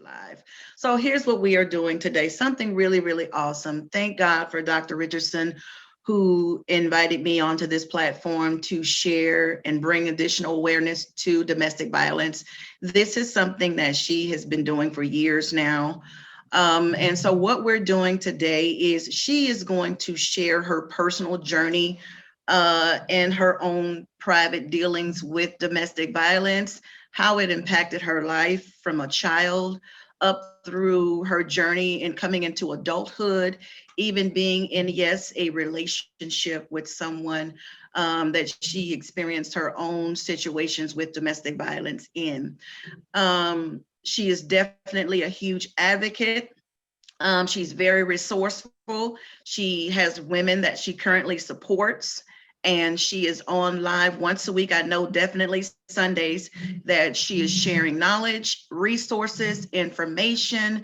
Live. So here's what we are doing today. Something really, really awesome. Thank God for Dr. Richardson, who invited me onto this platform to share and bring additional awareness to domestic violence. This is something that she has been doing for years now. And so what we're doing today is she is going to share her personal journey and her own private dealings with domestic violence, how it impacted her life from a child up through her journey and coming into adulthood, even being in, yes, a relationship with someone that she experienced her own situations with domestic violence in. She is definitely a huge advocate. She's very resourceful. She has women that she currently supports, and she is on live once a week. I know definitely Sundays that she is sharing knowledge, resources, information,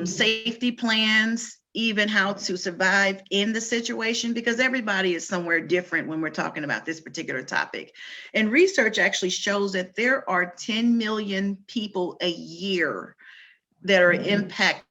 safety plans, even how to survive in the situation, because everybody is somewhere different when we're talking about this particular topic. And research actually shows that there are 10 million people a year that are impacted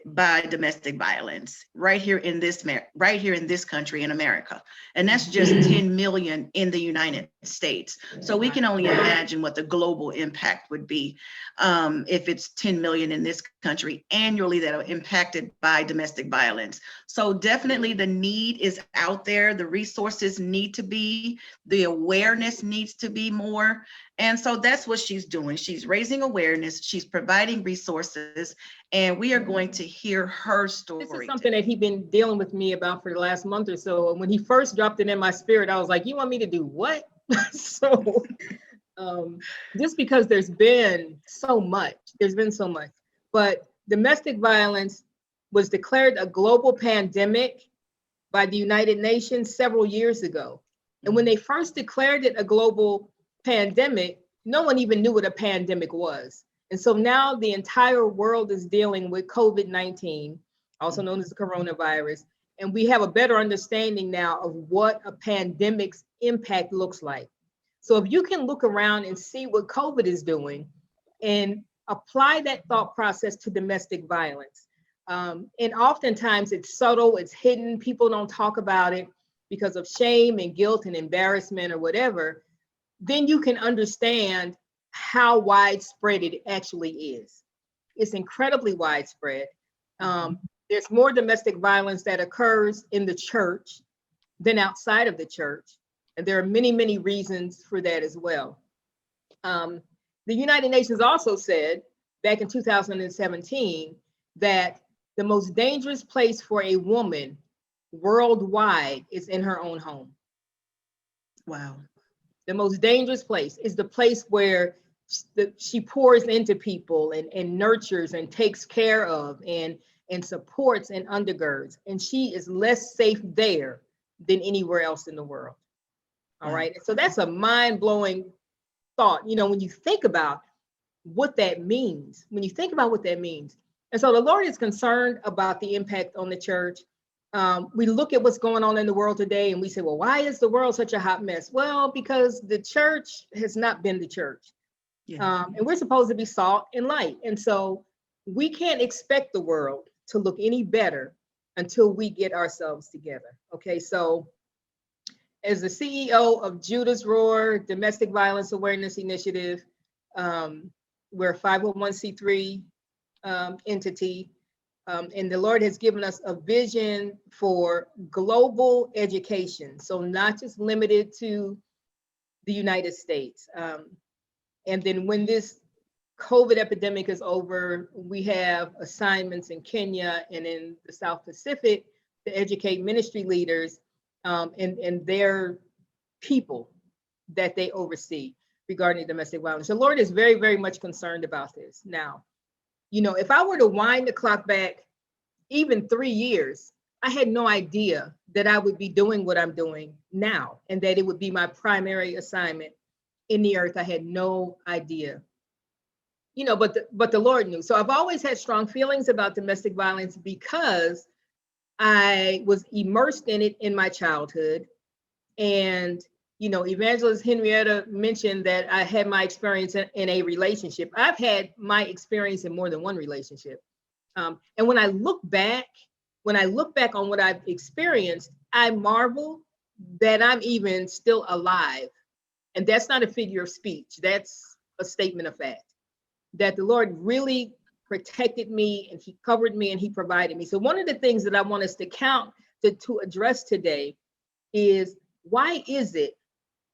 by domestic violence right here in this country in America. And that's just 10 million in the United States. So we can only imagine what the global impact would be if it's 10 million in this country annually that are impacted by domestic violence. So definitely the need is out there. The resources need to be, the awareness needs to be more. And so that's what she's doing. She's raising awareness, she's providing resources, and we are going to hear her story. This is something that he's been dealing with me about for the last month or so. When he first dropped it in my spirit, I was like, you want me to do what? So just because there's been so much, but domestic violence was declared a global pandemic by the United Nations several years ago. And when they first declared it a global pandemic, no one even knew what a pandemic was. And so now the entire world is dealing with COVID-19, also known as the coronavirus. And we have a better understanding now of what a pandemic's impact looks like. So if you can look around and see what COVID is doing and apply that thought process to domestic violence. And oftentimes it's subtle, it's hidden, people don't talk about it because of shame and guilt and embarrassment or whatever, then you can understand how widespread it actually is. It's incredibly widespread. There's more domestic violence that occurs in the church than outside of the church. And there are many, many reasons for that as well. The United Nations also said back in 2017 that the most dangerous place for a woman worldwide is in her own home. Wow. The most dangerous place is the place where she pours into people and nurtures and takes care of and supports and undergirds. And she is less safe there than anywhere else in the world. All right. So that's a mind-blowing thought, when you think about what that means, And so the Lord is concerned about the impact on the church. We look at what's going on in the world today and we say, well, why is the world such a hot mess? Well, because the church has not been the church. Yeah. And we're supposed to be salt and light. And so we can't expect the world to look any better until we get ourselves together. Okay, so as the CEO of Judah's Roar Domestic Violence Awareness Initiative, we're a 501c3 entity. And the Lord has given us a vision for global education. So not just limited to the United States. And then when this COVID epidemic is over, we have assignments in Kenya and in the South Pacific to educate ministry leaders and their people that they oversee regarding domestic violence. The Lord is very, very much concerned about this. Now, if I were to wind the clock back even 3 years, I had no idea that I would be doing what I'm doing now and that it would be my primary assignment in the earth. I had no idea, but the Lord knew. So I've always had strong feelings about domestic violence because I was immersed in it in my childhood. And Evangelist Henrietta mentioned that I had my experience in a relationship. I've had my experience in more than one relationship. And when I look back on what I've experienced, I marvel that I'm even still alive. And that's not a figure of speech. That's a statement of fact, that the Lord really protected me and he covered me and he provided me. So one of the things that I want us to address today is, why is it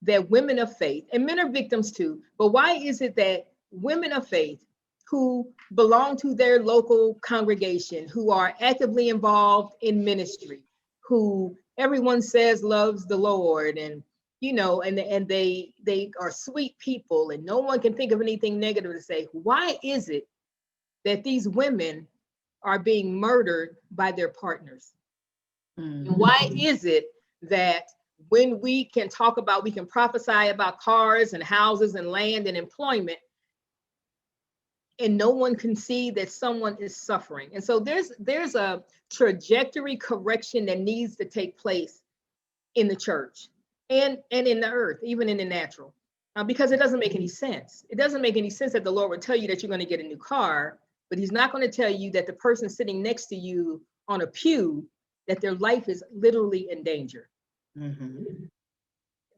that women of faith, and men are victims too, but why is it that women of faith who belong to their local congregation, who are actively involved in ministry, who everyone says loves the Lord, and and they are sweet people and no one can think of anything negative to say, why is it that these women are being murdered by their partners? And why is it that when we can prophesy about cars and houses and land and employment, and no one can see that someone is suffering? And so there's a trajectory correction that needs to take place in the church and in the earth, even in the natural, because it doesn't make any sense. It doesn't make any sense that the Lord would tell you that you're going to get a new car, but he's not going to tell you that the person sitting next to you on a pew, that their life is literally in danger.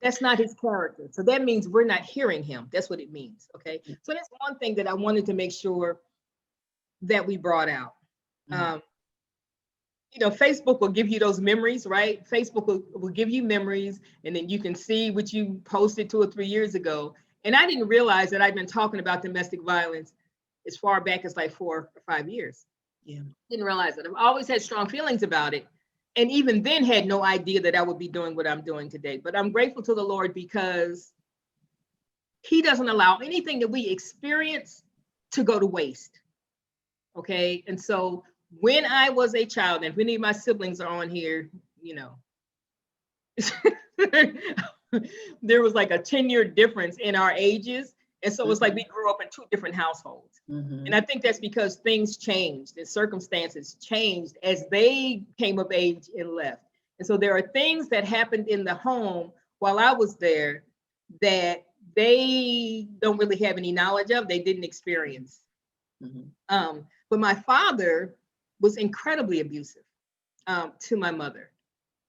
That's not his character. So that means we're not hearing him. That's what it means. Okay. So that's one thing that I wanted to make sure that we brought out. Facebook will give you those memories, right? Facebook will give you memories, and then you can see what you posted 2 or 3 years ago. And I didn't realize that I'd been talking about domestic violence as far back as like 4 or 5 years. Yeah. Didn't realize that. I've always had strong feelings about it. And even then had no idea that I would be doing what I'm doing today. But I'm grateful to the Lord because he doesn't allow anything that we experience to go to waste. Okay. And so when I was a child, and if any of my siblings are on here, there was like a 10-year difference in our ages. And so it's like we grew up in 2 different households. And I think that's because things changed and circumstances changed as they came of age and left. And so there are things that happened in the home while I was there that they don't really have any knowledge of, they didn't experience. But my father was incredibly abusive to my mother.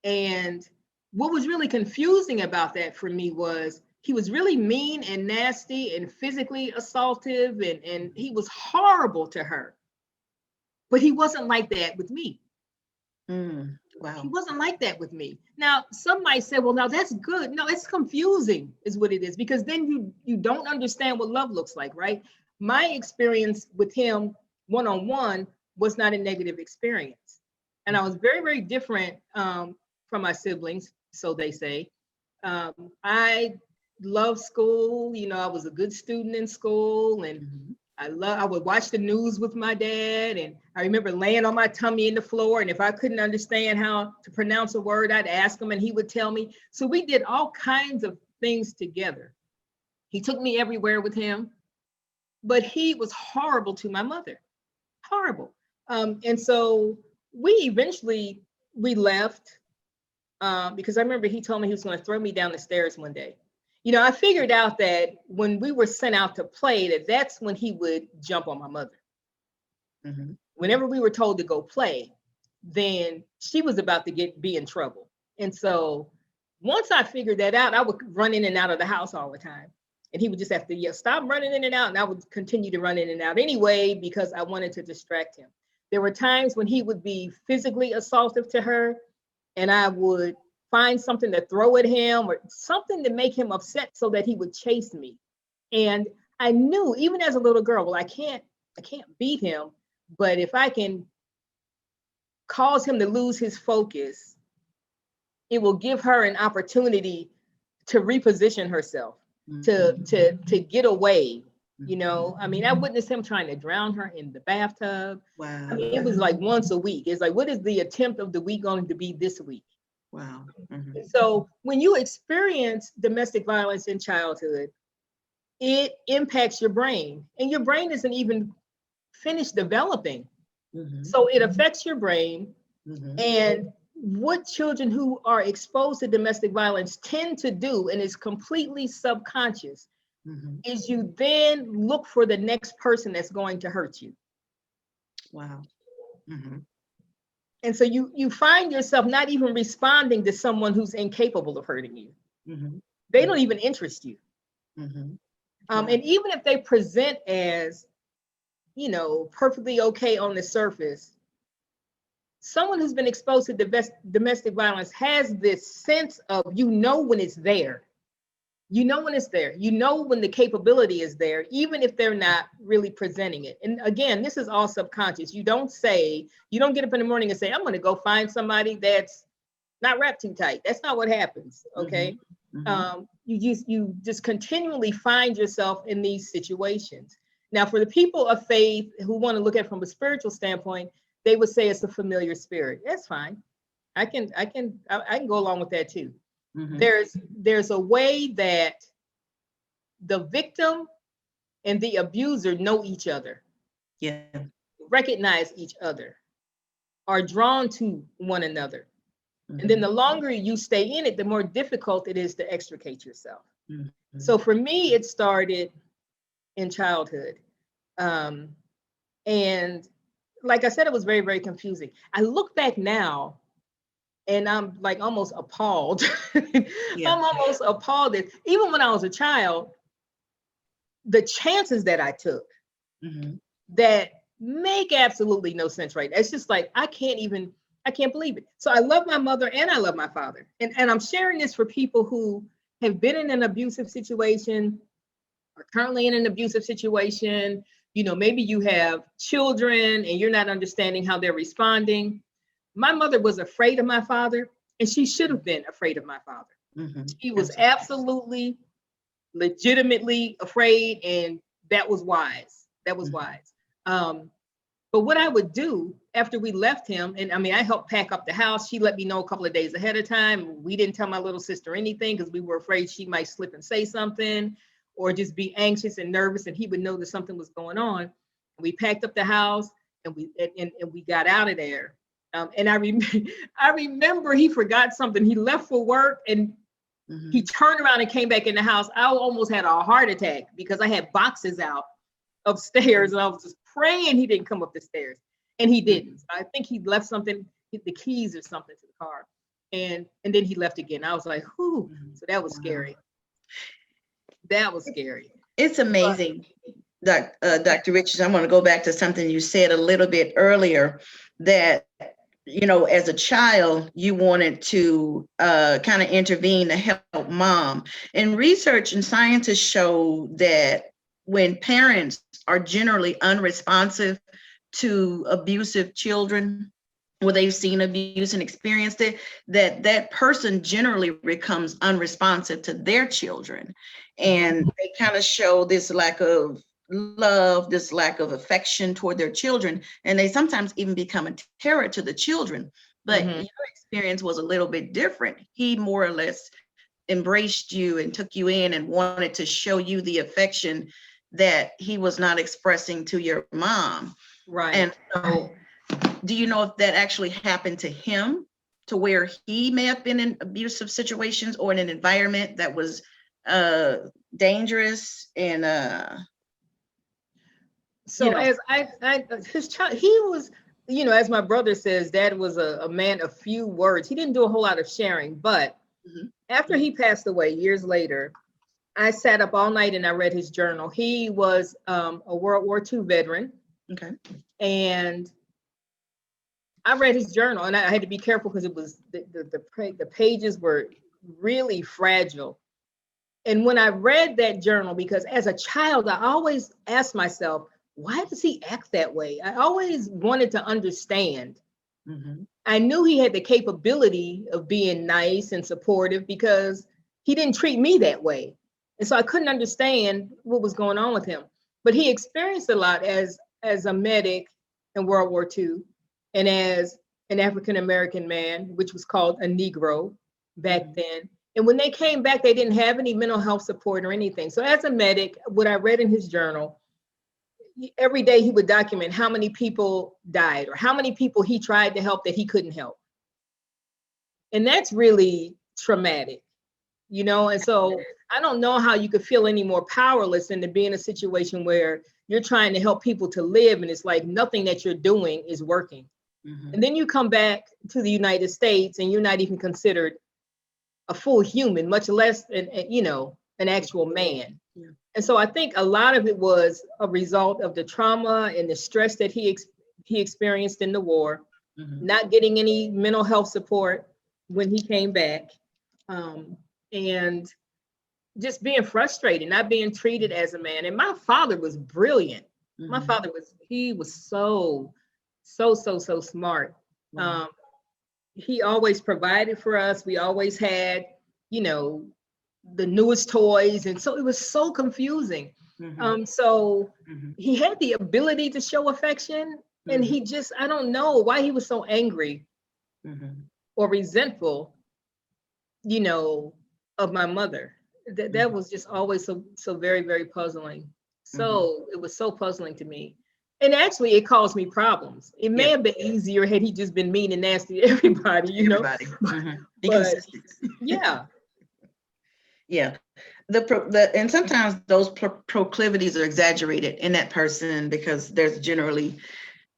And what was really confusing about that for me was he was really mean and nasty and physically assaultive, and he was horrible to her. But he wasn't like that with me. Wow. He wasn't like that with me. Now, some might say, well, now that's good. No, it's confusing is what it is, because then you don't understand what love looks like, right? My experience with him one-on-one was not a negative experience. And I was very, very different from my siblings, so they say. I loved school. I was a good student in school, and I would watch the news with my dad, and I remember laying on my tummy in the floor, and if I couldn't understand how to pronounce a word, I'd ask him and he would tell me. So we did all kinds of things together. He took me everywhere with him, but he was horrible to my mother. Horrible. And so we left because I remember he told me he was going to throw me down the stairs one day. I figured out that when we were sent out to play, that's when he would jump on my mother. Whenever we were told to go play, then she was about to be in trouble. And so once I figured that out, I would run in and out of the house all the time. And he would just have to yell, stop running in and out. And I would continue to run in and out anyway, because I wanted to distract him. There were times when he would be physically assaultive to her, and I would find something to throw at him or something to make him upset so that he would chase me. And I knew, even as a little girl, well, I can't beat him, but if I can cause him to lose his focus, it will give her an opportunity to reposition herself, to get away. I mean, I witnessed him trying to drown her in the bathtub. Wow. I mean, it was like once a week. It's like, what is the attempt of the week going to be this week? Wow. So when you experience domestic violence in childhood, it impacts your brain, and your brain isn't even finished developing. So it affects your brain. And what children who are exposed to domestic violence tend to do, and it's completely subconscious, is you then look for the next person that's going to hurt you. Wow. And so you find yourself not even responding to someone who's incapable of hurting you. They don't even interest you. And even if they present as, you know, perfectly okay on the surface, someone who's been exposed to domestic violence has this sense of, you know, when it's there. You know when it's there. You know when the capability is there, even if they're not really presenting it. And again, this is all subconscious. You don't get up in the morning and say, I'm going to go find somebody that's not wrapped too tight. That's not what happens, okay? You just continually find yourself in these situations. Now, for the people of faith who want to look at it from a spiritual standpoint, they would say it's a familiar spirit. That's fine. I can go along with that too. There's a way that the victim and the abuser know each other, recognize each other, are drawn to one another. And then the longer you stay in it, the more difficult it is to extricate yourself. So for me, it started in childhood. And like I said, it was very, very confusing. I look back now and I'm like almost appalled. I'm almost appalled that even when I was a child, the chances that I took that make absolutely no sense, right? It's just like, I can't believe it. So I love my mother and I love my father. And I'm sharing this for people who have been in an abusive situation, are currently in an abusive situation. You know, maybe you have children and you're not understanding how they're responding. My mother was afraid of my father, and she should have been afraid of my father. She was absolutely, legitimately afraid, and that was wise. But what I would do after we left him, and I mean, I helped pack up the house. She let me know a couple of days ahead of time. We didn't tell my little sister anything because we were afraid she might slip and say something or just be anxious and nervous, and he would know that something was going on. We packed up the house and we got out of there. And I remember he forgot something. He left for work and he turned around and came back in the house. I almost had a heart attack because I had boxes out upstairs and I was just praying he didn't come up the stairs, and he didn't. I think he left something, the keys or something to the car, and then he left again. I was like, whew. So that was scary. That was scary. It's amazing, Dr. Richards. I want to go back to something you said a little bit earlier, that, you know, as a child, you wanted to kind of intervene to help mom. And research and scientists show that when parents are generally unresponsive to abusive children, where they've seen abuse and experienced it, that person generally becomes unresponsive to their children. And they kind of show this lack of love, this lack of affection toward their children, and they sometimes even become a terror to the children. But your experience was a little bit different. He more or less embraced you and took you in and wanted to show you the affection that he was not expressing to your mom. Right. And so, do you know if that actually happened to him, to where he may have been in abusive situations or in an environment that was dangerous? And so, you know, as his child, he was, you know, as my brother says, Dad was a man of few words. He didn't do a whole lot of sharing, but after he passed away years later, I sat up all night and I read his journal. He was a World War II veteran. Okay. And I read his journal, and I had to be careful because it was the pages were really fragile. And when I read that journal, because as a child, I always asked myself, why does he act that way? I always wanted to understand. I knew he had the capability of being nice and supportive because he didn't treat me that way. And so I couldn't understand what was going on with him. But he experienced a lot as a medic in World War II and as an African-American man, which was called a Negro back then. And when they came back, they didn't have any mental health support or anything. So as a medic, what I read in his journal, every day he would document how many people died or how many people he tried to help that he couldn't help. And that's really traumatic, you know? And so I don't know how you could feel any more powerless than to be in a situation where you're trying to help people to live and it's like nothing that you're doing is working. And then you come back to the United States and you're not even considered a full human, much less an actual man. Yeah. And so I think a lot of it was a result of the trauma and the stress that he experienced in the war, not getting any mental health support when he came back, and just being frustrated, not being treated as a man. And my father was brilliant. My father was so smart. He always provided for us. We always had, the newest toys. And so it was so confusing. So he had the ability to show affection. And he just, I don't know why he was so angry or resentful, of my mother. That was just always so very, very puzzling. So it was so puzzling to me. And actually, it caused me problems. It may have been easier had he just been mean and nasty to everybody, Everybody. But, yeah. Yeah. And sometimes those proclivities are exaggerated in that person because there's generally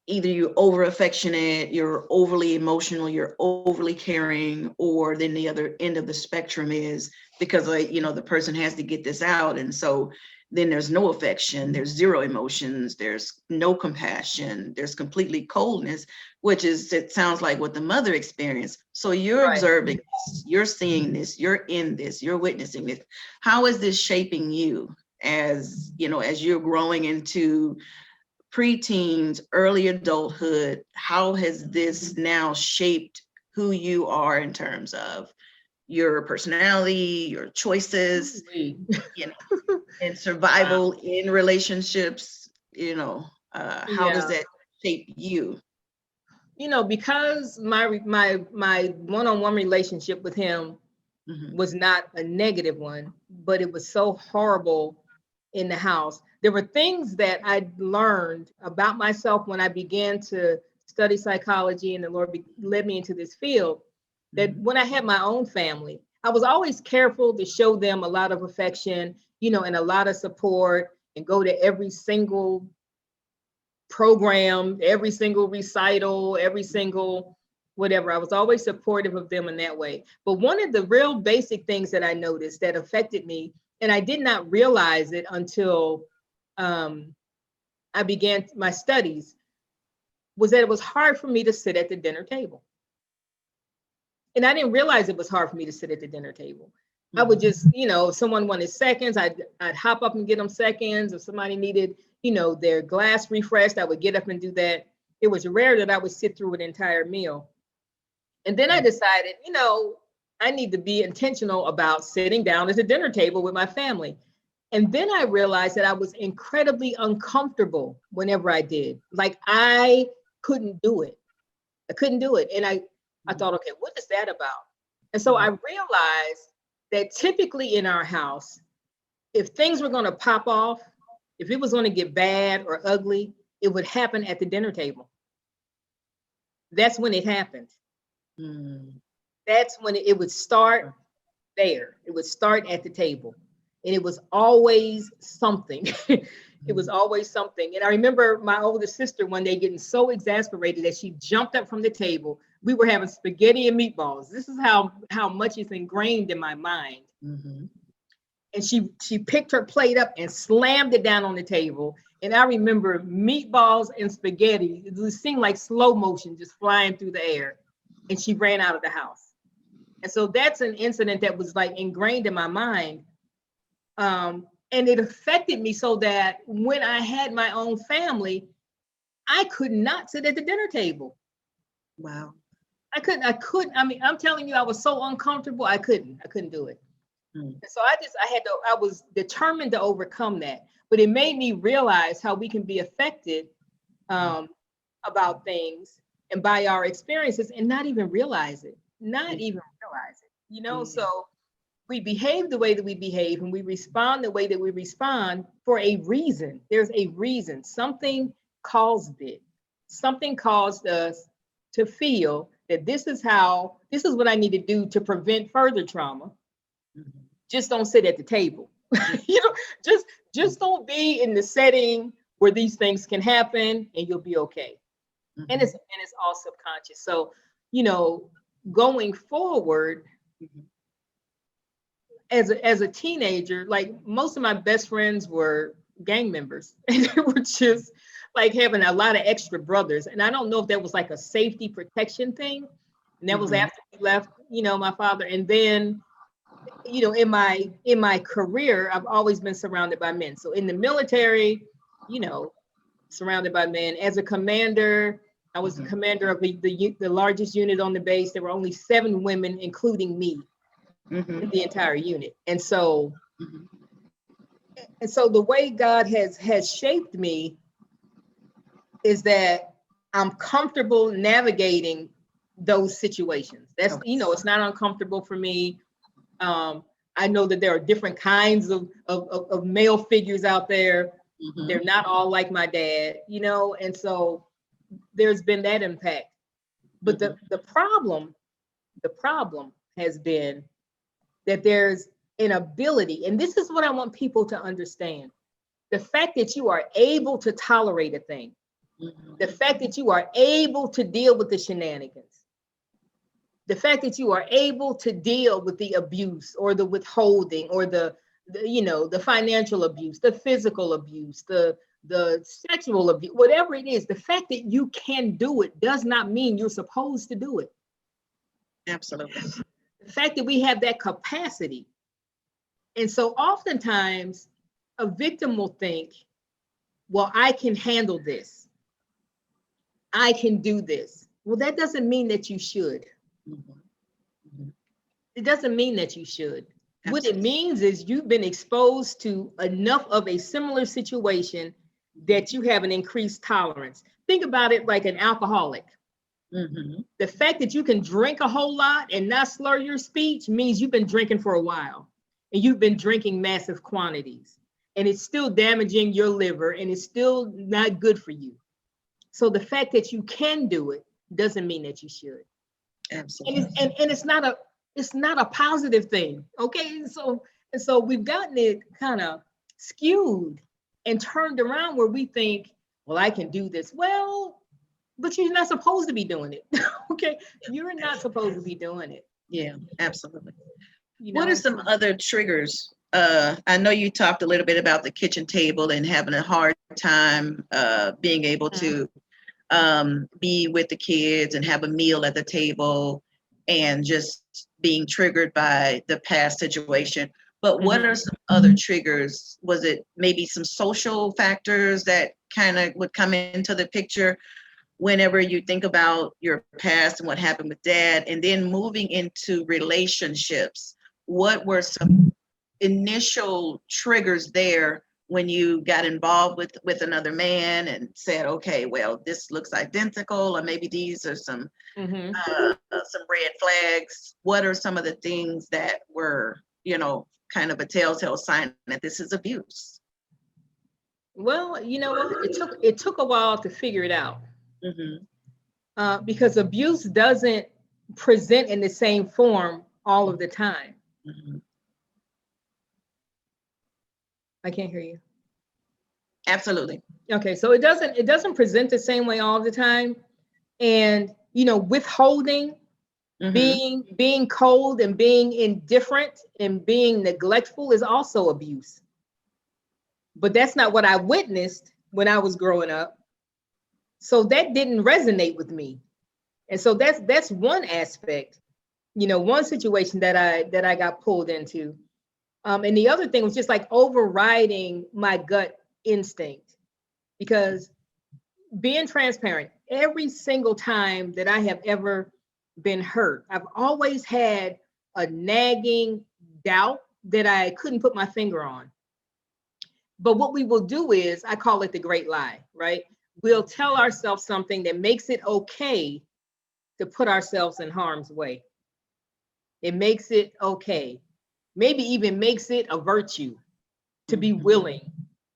either you're over affectionate, you're overly emotional, you're overly caring, or then the other end of the spectrum is because the person has to get this out. And so then there's no affection, there's zero emotions, there's no compassion, there's completely coldness, it sounds like what the mother experienced. So you're observing this, you're seeing this, you're in this, you're witnessing this. How is this shaping you as you're growing into preteens, early adulthood? How has this now shaped who you are in terms of your personality, your choices, and survival in relationships? How does that shape you? Because my one-on-one relationship with him was not a negative one, but it was so horrible in the house. There were things that I learned about myself when I began to study psychology and the Lord led me into this field, that when I had my own family, I was always careful to show them a lot of affection, and a lot of support, and go to every single program, every single recital, every single whatever. I was always supportive of them in that way. But one of the real basic things that I noticed that affected me, and I did not realize it until I began my studies, was that it was hard for me to sit at the dinner table. And I didn't realize it was hard for me to sit at the dinner table. I would just, if someone wanted seconds, I'd hop up and get them seconds. If somebody needed, their glass refreshed, I would get up and do that. It was rare that I would sit through an entire meal. And then I decided, I need to be intentional about sitting down at the dinner table with my family. And then I realized that I was incredibly uncomfortable whenever I did. Like I couldn't do it. I couldn't do it. And I thought, okay, what is that about? And so I realized that typically in our house, if things were going to pop off, if it was going to get bad or ugly, it would happen at the dinner table. That's when it happened. That's when it would start there. It would start at the table. And it was always something. It was always something. And I remember my older sister one day getting so exasperated that she jumped up from the table. We were having spaghetti and meatballs. This is how much it's ingrained in my mind. And she picked her plate up and slammed it down on the table. And I remember meatballs and spaghetti. It seemed like slow motion just flying through the air. And she ran out of the house. And so that's an incident that was like ingrained in my mind. And it affected me so that when I had my own family, I could not sit at the dinner table. Wow. I couldn't. I mean, I'm telling you, I was so uncomfortable. I couldn't do it. And so I was determined to overcome that. But it made me realize how we can be affected about things and by our experiences and not even realize it. So we behave the way that we behave and we respond the way that we respond for a reason. There's a reason. Something caused it. Something caused us to feel that this is what I need to do to prevent further trauma. Just don't sit at the table. You know, just don't be in the setting where these things can happen, and you'll be okay. And it's all subconscious. So, you know, going forward, as a teenager, like most of my best friends were gang members, and they were just like having a lot of extra brothers. And I don't know if that was like a safety protection thing. And that was after we left, you know, my father. And then, you know, in my career, I've always been surrounded by men. So in the military, you know, surrounded by men. As a commander, I was the commander of the largest unit on the base. There were only 7 women, including me, in the entire unit. And so, the way God has shaped me is that I'm comfortable navigating those situations. That's, you know, it's not uncomfortable for me. I know that there are different kinds of male figures out there. They're not all like my dad, you know, and so there's been that impact. But the problem has been that there's an ability, and this is what I want people to understand. The fact that you are able to tolerate a thing, the fact that you are able to deal with the shenanigans, the fact that you are able to deal with the abuse or the withholding or the you know, the financial abuse, the physical abuse, the sexual abuse, whatever it is, the fact that you can do it does not mean you're supposed to do it. Absolutely. The fact that we have that capacity. And so oftentimes a victim will think, well, I can handle this. I can do this. Well, that doesn't mean that you should. It doesn't mean that you should. Absolutely. What it means is you've been exposed to enough of a similar situation that you have an increased tolerance. Think about it like an alcoholic. The fact that you can drink a whole lot and not slur your speech means you've been drinking for a while, and you've been drinking massive quantities, and it's still damaging your liver, and it's still not good for you. So the fact that you can do it doesn't mean that you should. Absolutely. And it's not a positive thing. Okay. And so we've gotten it kind of skewed and turned around where we think, well, I can do this. Well, but you're not supposed to be doing it. Okay. You're not supposed to be doing it. Yeah, absolutely. You know? What are some other triggers? I know you talked a little bit about the kitchen table and having a hard time being able to be with the kids and have a meal at the table and just being triggered by the past situation. But what are some other triggers? Was it maybe some social factors that kind of would come into the picture whenever you think about your past and what happened with dad, and then moving into relationships? What were some initial triggers there when you got involved with another man and said, okay, well, this looks identical, or maybe these are some red flags? What are some of the things that were, you know, kind of a telltale sign that this is abuse? Well, you know, it took a while to figure it out. Because abuse doesn't present in the same form all of the time. I can't hear you. Absolutely. Okay, so it doesn't present the same way all the time. And, you know, withholding, being cold and being indifferent and being neglectful is also abuse. But that's not what I witnessed when I was growing up. So that didn't resonate with me. And so that's one aspect, you know, one situation that I got pulled into. And the other thing was just like overriding my gut instinct, because being transparent, every single time that I have ever been hurt, I've always had a nagging doubt that I couldn't put my finger on. But what we will do is, I call it the great lie, right? We'll tell ourselves something that makes it okay to put ourselves in harm's way. It makes it okay. Maybe even makes it a virtue to be willing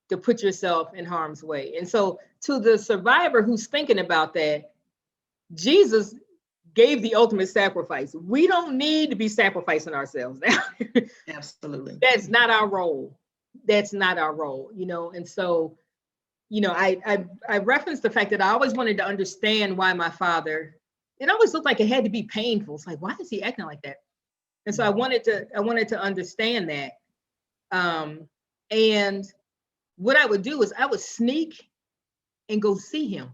to put yourself in harm's way. And so to the survivor who's thinking about that, Jesus gave the ultimate sacrifice. We don't need to be sacrificing ourselves. Absolutely. That's not our role. That's not our role, you know. And so, you know, I referenced the fact that I always wanted to understand why my father, it always looked like it had to be painful. It's like, why is he acting like that? And so I wanted to understand that. And what I would do is I would sneak and go see him.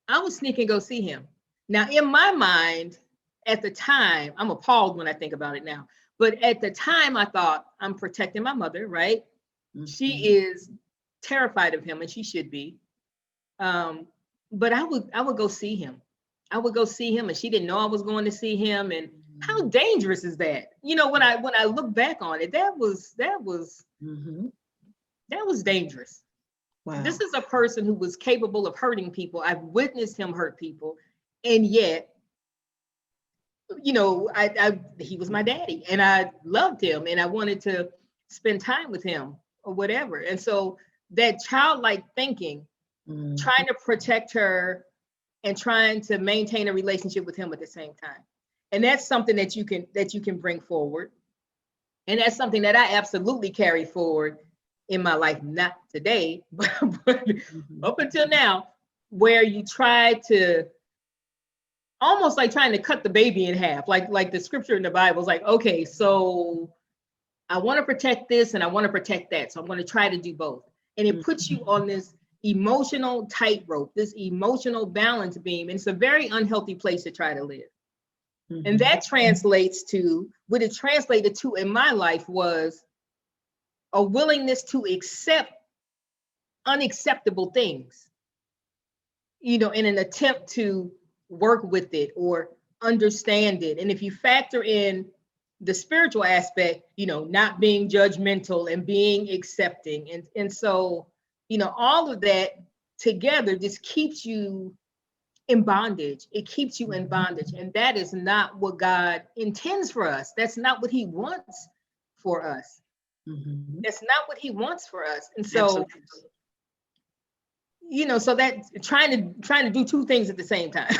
I would sneak and go see him. Now, in my mind, at the time, I'm appalled when I think about it now. But at the time, I thought, I'm protecting my mother, right? She is terrified of him, and she should be. But I would go see him. I would go see him, and she didn't know I was going to see him. And how dangerous is that? You know, when I look back on it, that was dangerous. Wow. This is a person who was capable of hurting people. I've witnessed him hurt people, and yet, you know, he was my daddy, and I loved him, and I wanted to spend time with him or whatever. And so that childlike thinking, trying to protect her and trying to maintain a relationship with him at the same time. And that's something that you can bring forward. And that's something that I absolutely carry forward in my life, not today, but up until now, where you try to almost like trying to cut the baby in half, like the scripture in the Bible is like, okay, so I want to protect this and I want to protect that. So I'm going to try to do both. And it puts you on this emotional tightrope, this emotional balance beam. And it's a very unhealthy place to try to live. And that translates to, what it translated to in my life was a willingness to accept unacceptable things, you know, in an attempt to work with it or understand it. And if you factor in the spiritual aspect, you know, not being judgmental and being accepting. And so, you know, all of that together just keeps you in bondage. It keeps you in bondage. And that is not what God intends for us. That's not what he wants for us. That's not what he wants for us. And so, absolutely. You know, so that trying to do two things at the same time.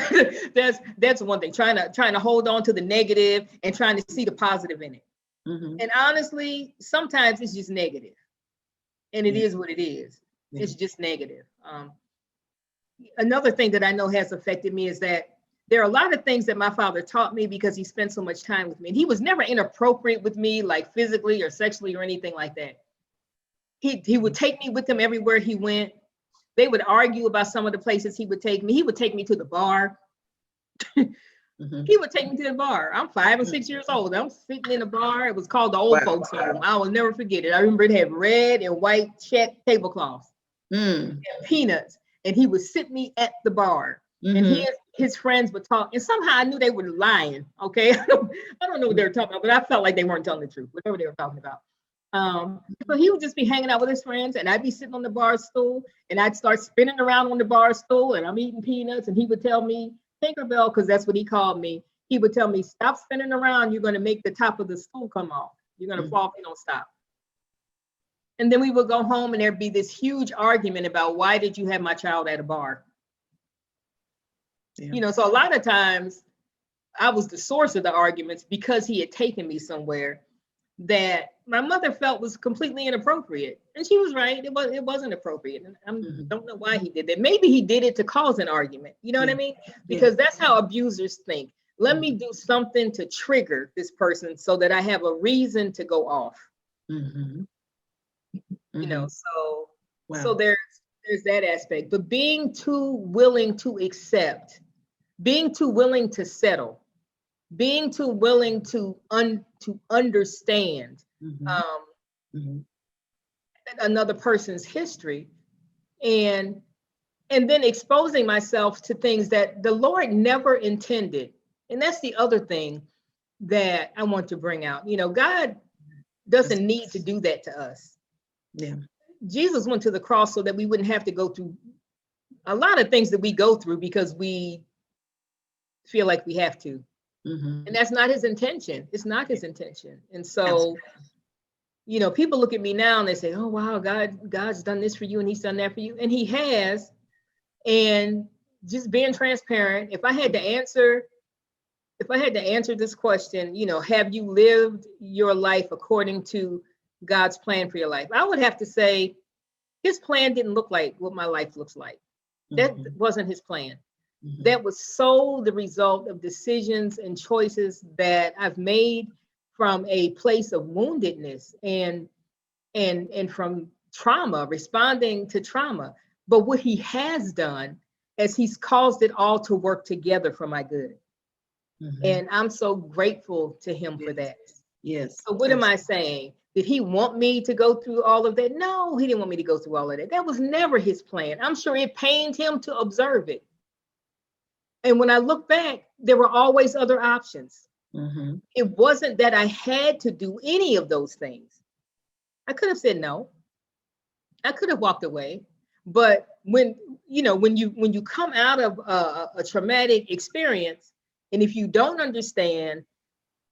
that's one thing. Trying to hold on to the negative and trying to see the positive in it. And honestly, sometimes it's just negative, and it is what it is. It's just negative. Another thing that I know has affected me is that there are a lot of things that my father taught me because he spent so much time with me. And he was never inappropriate with me, like physically or sexually or anything like that. He would take me with him everywhere he went. They would argue about some of the places he would take me. He would take me to the bar. He would take me to the bar. I'm 5 and 6 years old. I'm sitting in a bar. It was called the old folks home. I will never forget it. I remember it had red and white check tablecloths and peanuts. And he would sit me at the bar. And his friends would talk. And somehow I knew they were lying. Okay. I don't know what they were talking about, but I felt like they weren't telling the truth, whatever they were talking about. But he would just be hanging out with his friends, and I'd be sitting on the bar stool, and I'd start spinning around on the bar stool, and I'm eating peanuts, and he would tell me, Tinkerbell, because that's what he called me. He would tell me, stop spinning around. You're going to make the top of the stool come off. You're going to fall if you don't stop. And then we would go home, and there'd be this huge argument about, why did you have my child at a bar? You know, so a lot of times I was the source of the arguments because he had taken me somewhere that my mother felt was completely inappropriate. And she was right. It wasn't appropriate. And I don't know why he did that. Maybe he did it to cause an argument. You know what I mean? Because that's how abusers think. Let me do something to trigger this person so that I have a reason to go off. You know, so there's that aspect. But being too willing to accept, being too willing to settle, being too willing to understand another person's history, and then exposing myself to things that the Lord never intended. And that's the other thing that I want to bring out. You know, God doesn't need to do that to us. Jesus went to the cross so that we wouldn't have to go through a lot of things that we go through because we feel like we have to. And that's not his intention. It's not his intention. And so, you know, people look at me now and they say, oh, wow, God's done this for you and he's done that for you. And he has. And just being transparent. If I had to answer this question, have you lived your life according to God's plan for your life? I would have to say his plan didn't look like what my life looks like. That wasn't his plan. That was so the result of decisions and choices that I've made from a place of woundedness and from trauma, responding to trauma. But what he has done is he's caused it all to work together for my good. And I'm so grateful to him for that. Yes. So what am I saying? Did he want me to go through all of that? No, he didn't want me to go through all of that. That was never his plan. I'm sure it pained him to observe it. And when I look back, there were always other options. It wasn't that I had to do any of those things. I could have said no. I could have walked away. But when you come out of a traumatic experience, and if you don't understand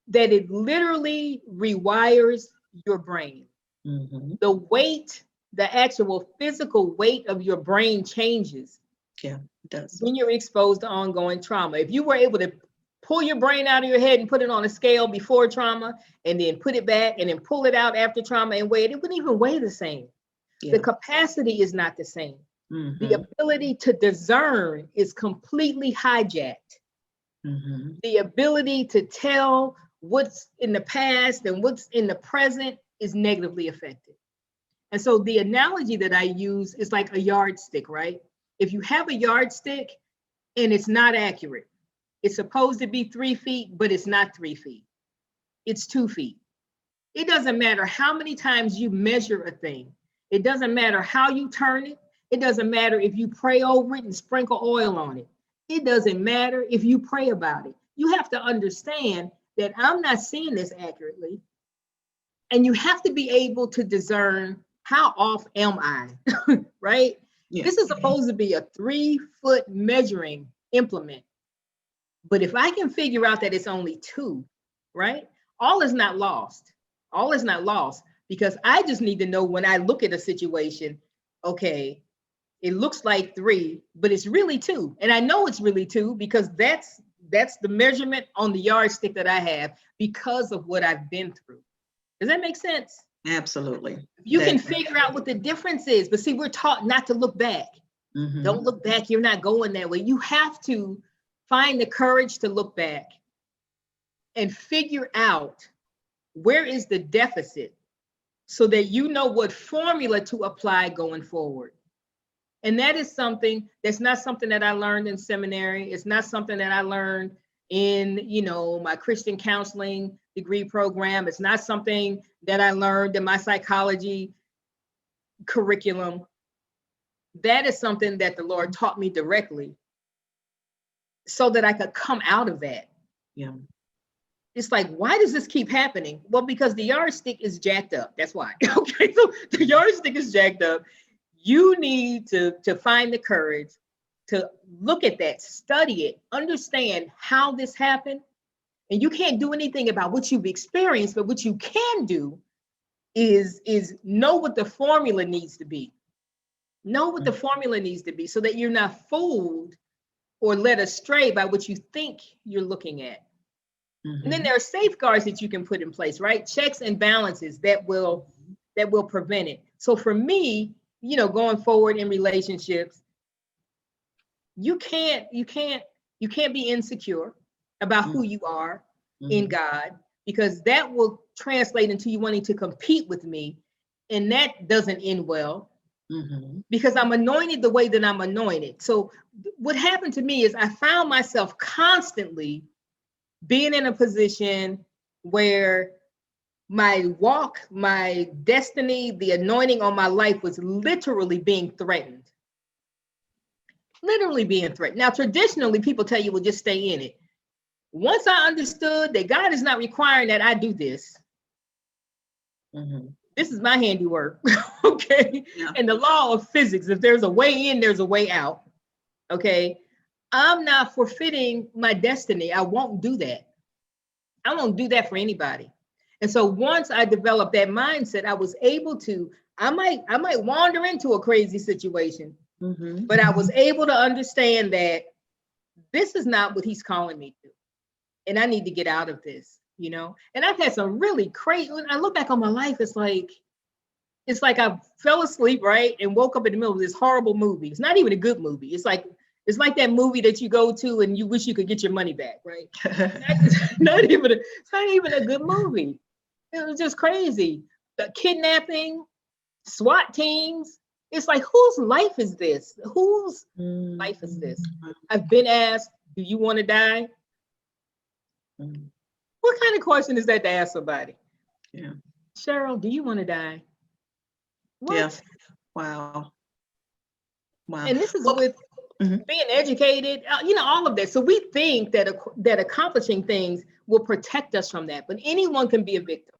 that it literally rewires your brain, the weight, the actual physical weight of your brain changes. Yeah, it does. When you're exposed to ongoing trauma. If you were able to pull your brain out of your head and put it on a scale before trauma, and then put it back and then pull it out after trauma and weigh it, it wouldn't even weigh the same. Yeah. The capacity is not the same. The ability to discern is completely hijacked. The ability to tell what's in the past and what's in the present is negatively affected. And so the analogy that I use is like a yardstick, right? If you have a yardstick and it's not accurate, it's supposed to be 3 feet, but it's not 3 feet. It's 2 feet. It doesn't matter how many times you measure a thing. It doesn't matter how you turn it. It doesn't matter if you pray over it and sprinkle oil on it. It doesn't matter if you pray about it. You have to understand that I'm not seeing this accurately. And you have to be able to discern, how off am I, right? Yeah. This is supposed to be a 3-foot measuring implement. But if I can figure out that it's only 2, right? All is not lost. All is not lost, because I just need to know when I look at a situation, okay, it looks like 3, but it's really 2. And I know it's really 2 because that's the measurement on the yardstick that I have because of what I've been through. Does that make sense? Absolutely. You can figure out what the difference is, but see, we're taught not to look back. Don't look back. You're not going that way. You have to find the courage to look back and figure out where is the deficit so that you know what formula to apply going forward. And that is something that's not something that I learned in seminary. It's not something that I learned in, my Christian counseling degree program. It's not something that I learned in my psychology curriculum. That is something that the Lord taught me directly so that I could come out of that. Yeah. It's like, why does this keep happening? Well, because the yardstick is jacked up. That's why. Okay, so the yardstick is jacked up. You need to find the courage to look at that, study it, understand how this happened. And you can't do anything about what you've experienced, but what you can do is know what the formula needs to be. Know what the formula needs to be so that you're not fooled or led astray by what you think you're looking at. And then there are safeguards that you can put in place, right? Checks and balances that will prevent it. So for me, going forward in relationships, you can't be insecure about who you are in God, because that will translate into you wanting to compete with me. And that doesn't end well because I'm anointed the way that I'm anointed. So what happened to me is I found myself constantly being in a position where my walk, my destiny, the anointing on my life was literally being threatened. Literally being threatened. Now, traditionally, people tell you, well, just stay in it. Once I understood that God is not requiring that I do this, this is my handiwork, okay? Yeah. And the law of physics, if there's a way in, there's a way out, okay? I'm not forfeiting my destiny. I won't do that. I won't do that for anybody. And so once I developed that mindset, I was able to, I might wander into a crazy situation, But I was able to understand that this is not what he's calling me to. And I need to get out of this, you know? And I've had some really crazy, when I look back on my life, it's like I fell asleep, right? And woke up in the middle of this horrible movie. It's not even a good movie. It's like that movie that you go to and you wish you could get your money back, right? It's not even a good movie. It was just crazy. The kidnapping, SWAT teams. It's like, whose life is this? Whose life is this? I've been asked, do you want to die? What kind of question is that to ask somebody? Yeah. Cheryl, do you want to die? What? Yeah. Wow. And this is with being educated, you know, all of that. So we think that accomplishing things will protect us from that, but anyone can be a victim.